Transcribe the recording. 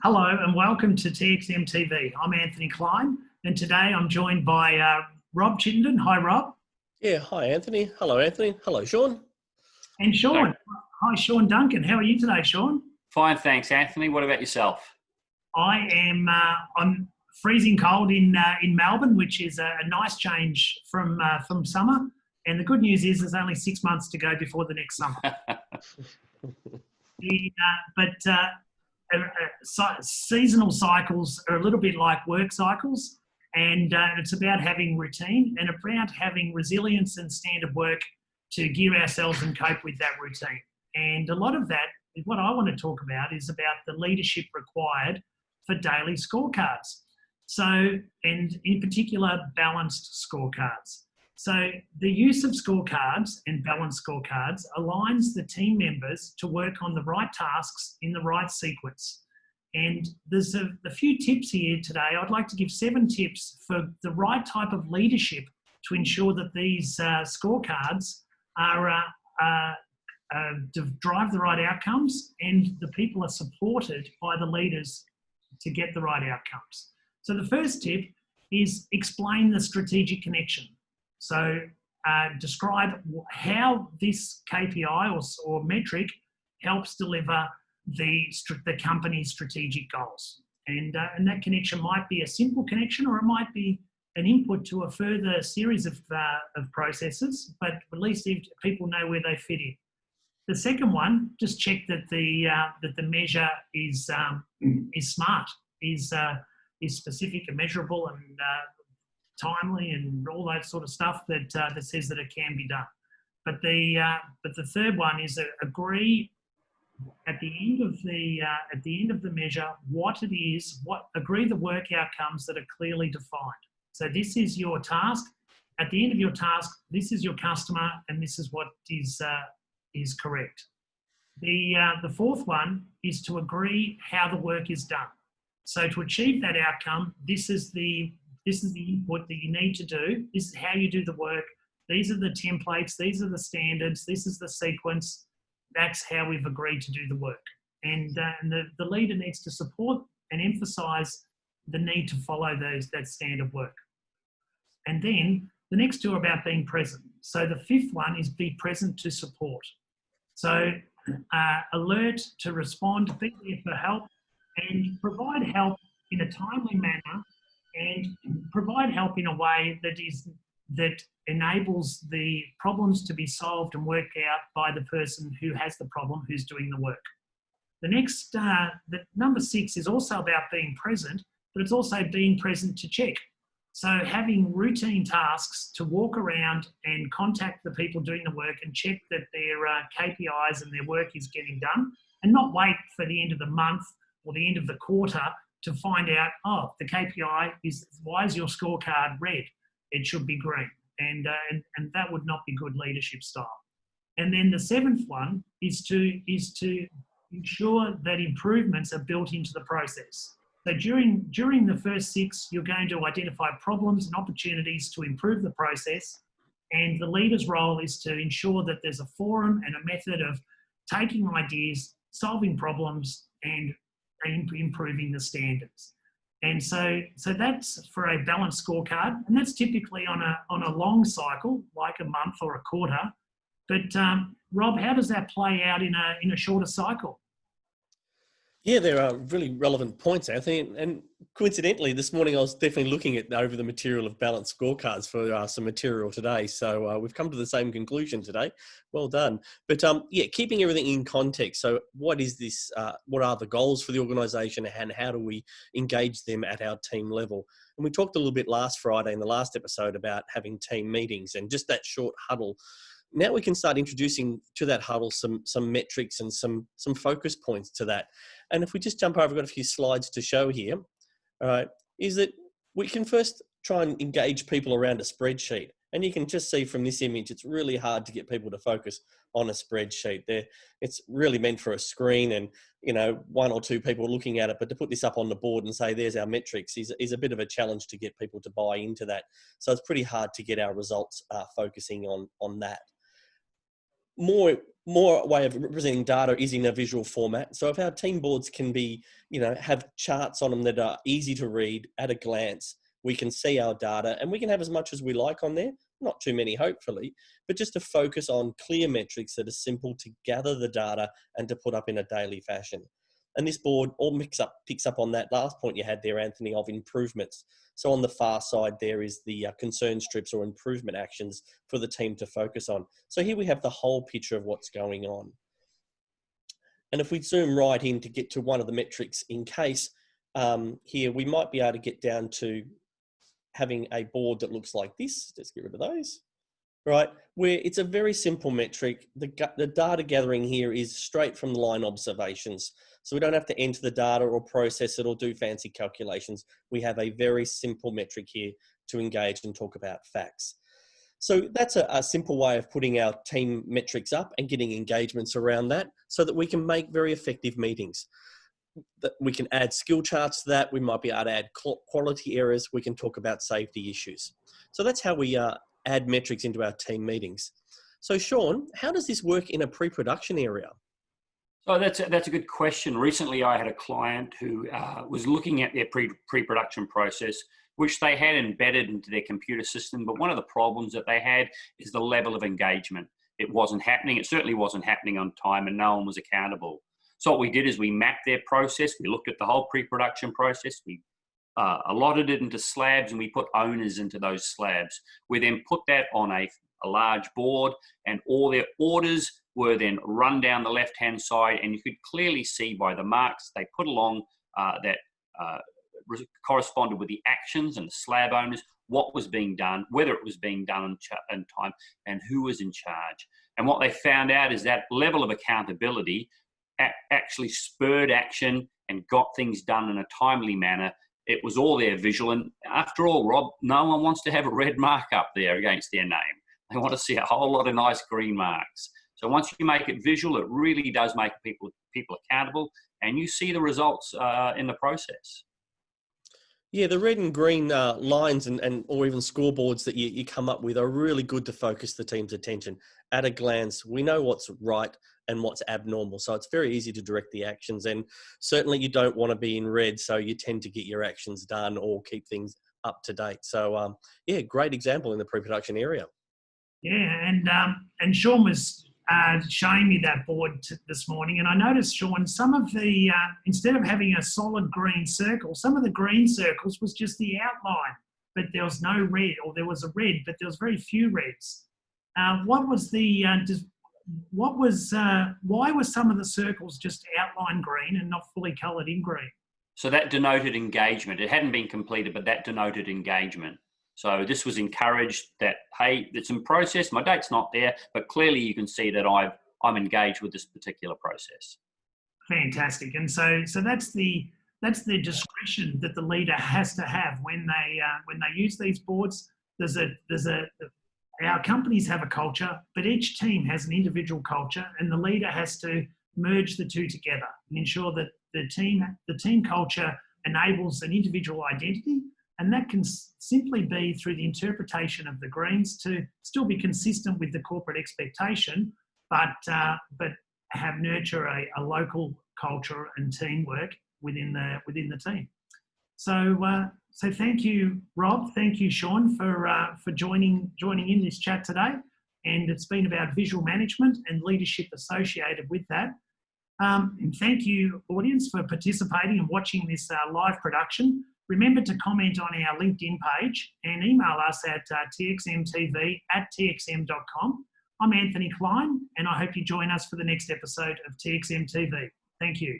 Hello and welcome to TXM TV. I'm Anthony Clyne, and today I'm joined by Rob Chittenden. Hi, Rob. Yeah, hi Anthony. Hello Anthony. Hello Shaun. And Shaun. Hi, Shaun Duncan. How are you today, Shaun? Fine, thanks, Anthony. What about yourself? I'm freezing cold in Melbourne, which is a nice change from summer. And the good news is there's only 6 months to go before the next summer. Seasonal cycles are a little bit like work cycles, and it's about having routine and about having resilience and standard work to gear ourselves and cope with that routine. And a lot of that, what I want to talk about is about the leadership required for daily scorecards. So, and in particular, balanced scorecards. So the use of scorecards and balanced scorecards aligns the team members to work on the right tasks in the right sequence. And there's a few tips here today. I'd like to give 7 tips for the right type of leadership to ensure that these scorecards drive the right outcomes and the people are supported by the leaders to get the right outcomes. So the first tip is explain the strategic connection. So describe how this KPI or metric helps deliver the company's strategic goals. And that connection might be a simple connection, or it might be an input to a further series of processes, but at least if people know where they fit in. The second one, just check that the measure is smart, is specific and measurable and timely and all that sort of stuff that says that it can be done. But the third one is agree at the end of the measure what it is. Agree the work outcomes that are clearly defined. So this is your task. At the end of your task, this is your customer, and this is what is correct. The fourth one is to agree how the work is done. So to achieve that outcome, this is the input that you need to do. This is how you do the work. These are the templates. These are the standards. This is the sequence. That's how we've agreed to do the work. And the leader needs to support and emphasize the need to follow that standard work. And then the next 2 are about being present. So the 5th one is be present to support. So alert to respond, be there for help, and provide help in a timely manner, and provide help in a way that enables the problems to be solved and worked out by the person who has the problem, who's doing the work. The next, the number 6 is also about being present, but it's also being present to check. So having routine tasks to walk around and contact the people doing the work and check that their KPIs and their work is getting done, and not wait for the end of the month or the end of the quarter to find out, oh, the KPI is, why is your scorecard red? It should be green. And that would not be good leadership style. And then the 7th one is to ensure that improvements are built into the process. So during the first 6, you're going to identify problems and opportunities to improve the process. And the leader's role is to ensure that there's a forum and a method of taking ideas, solving problems, and improving the standards. And so that's for a balanced scorecard, and that's typically on a long cycle, like a month or a quarter. But Rob, how does that play out in a shorter cycle? Yeah, there are really relevant points, Anthony. And coincidentally, this morning I was definitely looking over the material of balanced scorecards for some material today. So we've come to the same conclusion today. Well done. But yeah, keeping everything in context. So what is this? What are the goals for the organisation, and how do we engage them at our team level? And we talked a little bit last Friday in the last episode about having team meetings and just that short huddle. Now we can start introducing to that huddle some metrics and some focus points to that. And if we just jump over, I've got a few slides to show here, all right, is that we can first try and engage people around a spreadsheet. And you can just see from this image, it's really hard to get people to focus on a spreadsheet. It's really meant for a screen and, 1 or 2 people looking at it, but to put this up on the board and say, there's our metrics is a bit of a challenge to get people to buy into that. So it's pretty hard to get our results focusing on that. more way of representing data is in a visual format. So if our team boards can be, have charts on them that are easy to read at a glance, we can see our data and we can have as much as we like on there, not too many hopefully, but just to focus on clear metrics that are simple to gather the data and to put up in a daily fashion. And this board all picks up on that last point you had there, Anthony, of improvements. So on the far side, there is the concern strips or improvement actions for the team to focus on. So here we have the whole picture of what's going on. And if we zoom right in to get to one of the metrics in case, here we might be able to get down to having a board that looks like this. Let's get rid of those. Right, where it's a very simple metric. The data gathering here is straight from the line observations. So we don't have to enter the data or process it or do fancy calculations. We have a very simple metric here to engage and talk about facts. So that's a simple way of putting our team metrics up and getting engagements around that so that we can make very effective meetings. That we can add skill charts to that. We might be able to add quality errors. We can talk about safety issues. So that's how we add metrics into our team meetings. So Shaun, how does this work in a pre-production area? Oh, that's a good question. Recently, I had a client who was looking at their pre-production process, which they had embedded into their computer system. But one of the problems that they had is the level of engagement. It wasn't happening. It certainly wasn't happening on time, and no one was accountable. So what we did is we mapped their process. We looked at the whole pre-production process. We allotted it into slabs, and we put owners into those slabs. We then put that on a large board, and all their orders were then run down the left-hand side, and you could clearly see by the marks they put along that corresponded with the actions and the slab owners, what was being done, whether it was being done in time, and who was in charge. And what they found out is that level of accountability actually spurred action and got things done in a timely manner. It was all there visual. And after all, Rob, no one wants to have a red mark up there against their name. They want to see a whole lot of nice green marks. So once you make it visual, it really does make people accountable, and you see the results in the process. Yeah, the red and green lines or even scoreboards that you come up with are really good to focus the team's attention. At a glance, we know what's right and what's abnormal. So it's very easy to direct the actions, and certainly you don't want to be in red, so you tend to get your actions done or keep things up to date. So yeah, great example in the pre-production area. Yeah, and Shaun was showing me that board this morning, and I noticed, Shaun, some of the, instead of having a solid green circle, some of the green circles was just the outline, but there was no red, or there was a red, but there was very few reds. What was the, why were some of the circles just outline green and not fully coloured in green? So that denoted engagement. It hadn't been completed, but that denoted engagement. So this was encouraged that, hey, it's in process, my date's not there, but clearly you can see that I'm engaged with this particular process. Fantastic. And so that's the discretion that the leader has to have when they use these boards. Our companies have a culture, but each team has an individual culture, and the leader has to merge the two together and ensure that the team culture enables an individual identity. And that can simply be through the interpretation of the greens to still be consistent with the corporate expectation, but nurture a local culture and teamwork within the team. So thank you, Rob. Thank you, Shaun, for joining in this chat today. And it's been about visual management and leadership associated with that. And thank you, audience, for participating and watching this live production. Remember to comment on our LinkedIn page and email us at txmtv@txm.com. I'm Anthony Clyne, and I hope you join us for the next episode of TXM TV. Thank you.